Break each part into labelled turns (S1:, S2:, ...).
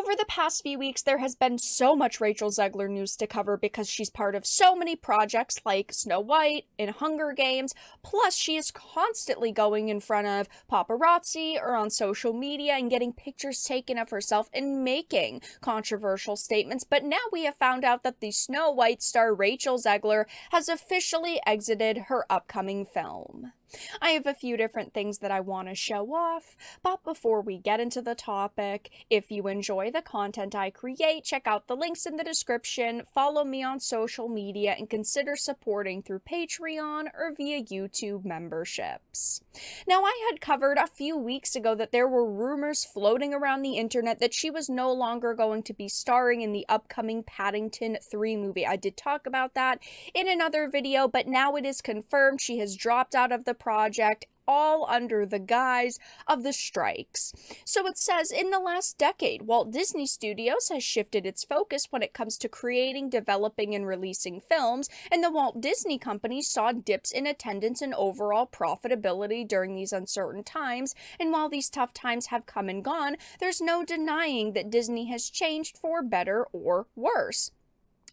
S1: over the past few weeks, there has been so much Rachel Zegler news to cover because she's part of so many projects like Snow White and Hunger Games. Plus, she is constantly going in front of paparazzi or on social media and getting pictures taken of herself and making controversial statements. But now we have found out that the Snow White star Rachel Zegler has officially exited her upcoming film. I have a few different things that I want to show off, but before we get into the topic, if you enjoy the content I create, check out the links in the description, follow me on social media, and consider supporting through Patreon or via YouTube memberships. Now, I had covered a few weeks ago that there were rumors floating around the internet that she was no longer going to be starring in the upcoming Paddington 3 movie. I did talk about that in another video, but now it is confirmed she has dropped out of the project, all under the guise of the strikes. So it says, in the last decade, Walt Disney Studios has shifted its focus when it comes to creating, developing, and releasing films, and the Walt Disney Company saw dips in attendance and overall profitability during these uncertain times, and while these tough times have come and gone, there's no denying that Disney has changed for better or worse.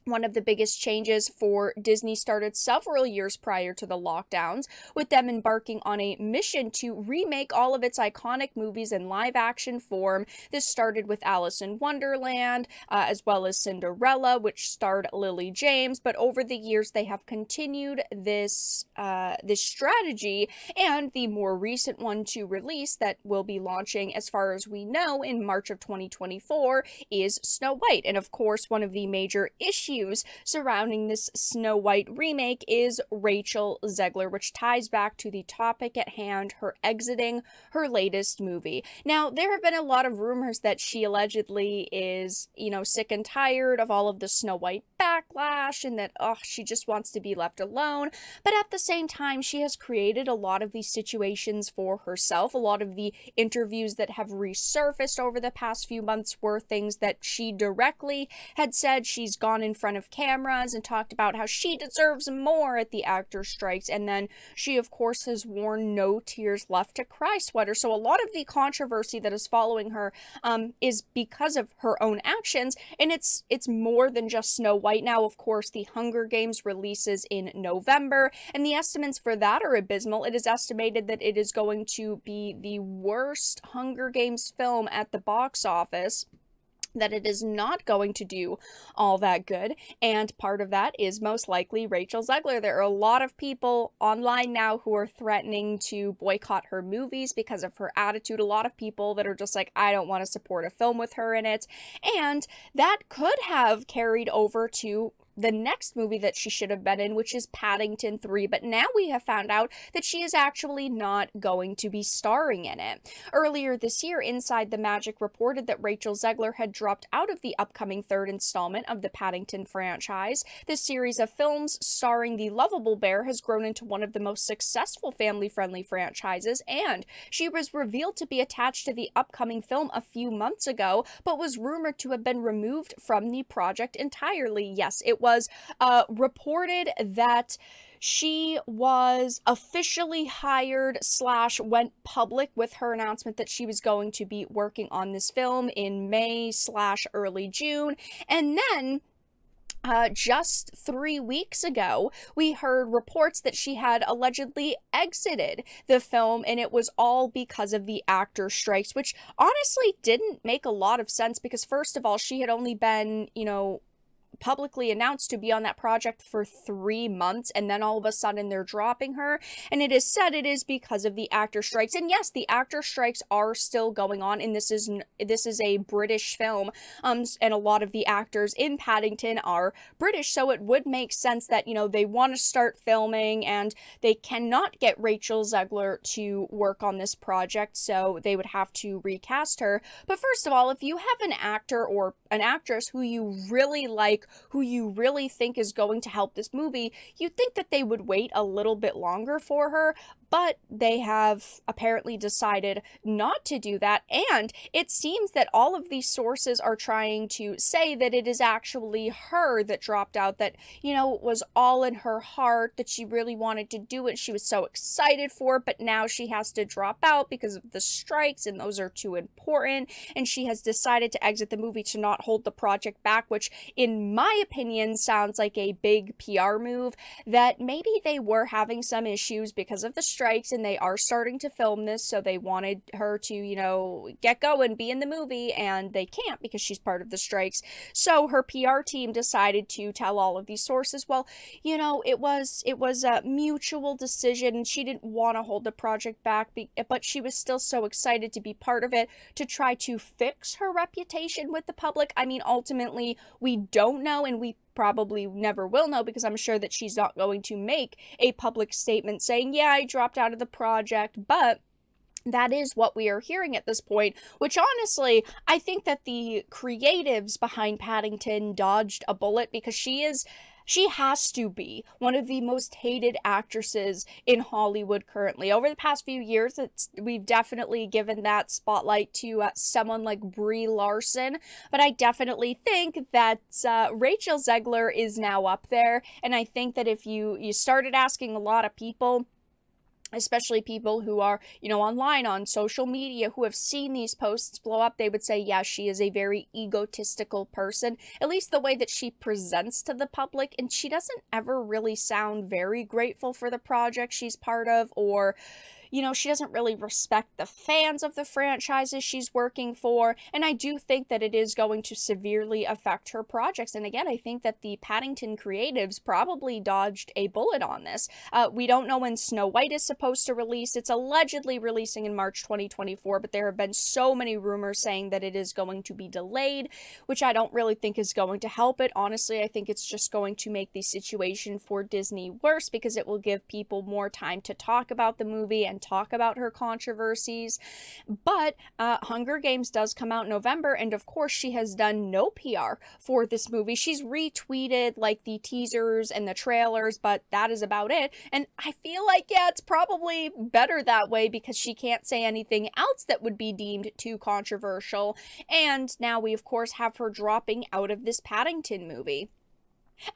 S1: One of the biggest changes for Disney started several years prior to the lockdowns, with them embarking on a mission to remake all of its iconic movies in live-action form. This started with Alice in Wonderland, as well as Cinderella, which starred Lily James, but over the years they have continued this strategy, and the more recent one to release that will be launching, as far as we know, in March of 2024 is Snow White. And of course, one of the major issues surrounding this Snow White remake is Rachel Zegler, which ties back to the topic at hand, her exiting her latest movie. Now, there have been a lot of rumors that she allegedly is, sick and tired of all of the Snow White backlash and that, she just wants to be left alone. But at the same time, she has created a lot of these situations for herself. A lot of the interviews that have resurfaced over the past few months were things that she directly had said. She's gone in front of cameras and talked about how she deserves more at the actor strikes, and then she of course has worn no tears left to cry sweater. So a lot of the controversy that is following her is because of her own actions, and it's more than just Snow White. Now, of course, the Hunger Games releases in November, and the estimates for that are abysmal. It is estimated that it is going to be the worst Hunger Games film at the box office, that it is not going to do all that good, and part of that is most likely Rachel Zegler. There are a lot of people online now who are threatening to boycott her movies because of her attitude. A lot of people that are just like, I don't want to support a film with her in it, and that could have carried over to the next movie that she should have been in, which is Paddington 3, but now we have found out that she is actually not going to be starring in it. Earlier this year, Inside the Magic reported that Rachel Zegler had dropped out of the upcoming third installment of the Paddington franchise. This series of films starring the lovable bear has grown into one of the most successful family-friendly franchises, and she was revealed to be attached to the upcoming film a few months ago, but was rumored to have been removed from the project entirely. Yes, it was reported that she was officially hired / went public with her announcement that she was going to be working on this film in May / early June. And then just 3 weeks ago, we heard reports that she had allegedly exited the film, and it was all because of the actor strikes, which honestly didn't make a lot of sense because, first of all, she had only been, publicly announced to be on that project for 3 months, and then all of a sudden they're dropping her, and it is said it is because of the actor strikes. And yes, the actor strikes are still going on, and this is a British film, and a lot of the actors in Paddington are British, so it would make sense that, they want to start filming and they cannot get Rachel Zegler to work on this project, so they would have to recast her. But first of all, if you have an actor or an actress who you really like, who you really think is going to help this movie, you'd think that they would wait a little bit longer for her. but they have apparently decided not to do that, and it seems that all of these sources are trying to say that it is actually her that dropped out, that, you know, it was all in her heart, that she really wanted to do it, she was so excited for it, but now she has to drop out because of the strikes, and those are too important, and she has decided to exit the movie to not hold the project back, which in my opinion sounds like a big PR move, that maybe they were having some issues because of the strikes and they are starting to film this, so they wanted her to, you know, get going, be in the movie, and they can't because she's part of the strikes. So her PR team decided to tell all of these sources, well, you know, it was a mutual decision. She didn't want to hold the project back, but she was still so excited to be part of it, to try to fix her reputation with the public. I mean, ultimately, we don't know, and we probably never will know, because I'm sure that she's not going to make a public statement saying, yeah, I dropped out of the project, but that is what we are hearing at this point, which honestly, I think that the creatives behind Paddington dodged a bullet, because she has to be one of the most hated actresses in Hollywood currently. Over the past few years, we've definitely given that spotlight to someone like Brie Larson, but I definitely think that Rachel Zegler is now up there, and I think that if you started asking a lot of people, especially people who are, you know, online on social media, who have seen these posts blow up, they would say, yeah, she is a very egotistical person, at least the way that she presents to the public, and she doesn't ever really sound very grateful for the project she's part of, or, you know, she doesn't really respect the fans of the franchises she's working for, and I do think that it is going to severely affect her projects. And again, I think that the Paddington creatives probably dodged a bullet on this. We don't know when Snow White is supposed to release. It's allegedly releasing in March 2024, but there have been so many rumors saying that it is going to be delayed, which I don't really think is going to help it. Honestly, I think it's just going to make the situation for Disney worse, because it will give people more time to talk about the movie and talk about her controversies. But Hunger Games does come out in November, and of course she has done no PR for this movie. She's retweeted like the teasers and the trailers, but that is about it. And I feel like, yeah, it's probably better that way, because she can't say anything else that would be deemed too controversial. And now we of course have her dropping out of this Paddington movie.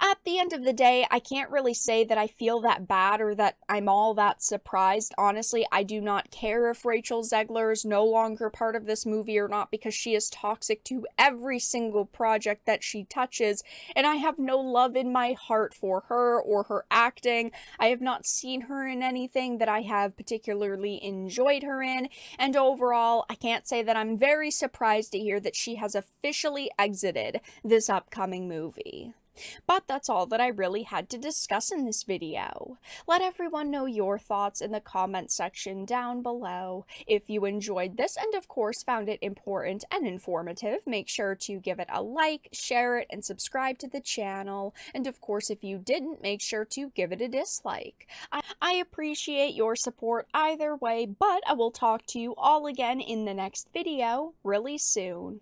S1: At the end of the day, I can't really say that I feel that bad or that I'm all that surprised. Honestly, I do not care if Rachel Zegler is no longer part of this movie or not, because she is toxic to every single project that she touches, and I have no love in my heart for her or her acting. I have not seen her in anything that I have particularly enjoyed her in, and overall, I can't say that I'm very surprised to hear that she has officially exited this upcoming movie. But that's all that I really had to discuss in this video. Let everyone know your thoughts in the comment section down below. If you enjoyed this and of course found it important and informative, make sure to give it a like, share it, and subscribe to the channel. And of course, if you didn't, make sure to give it a dislike. I appreciate your support either way, but I will talk to you all again in the next video really soon.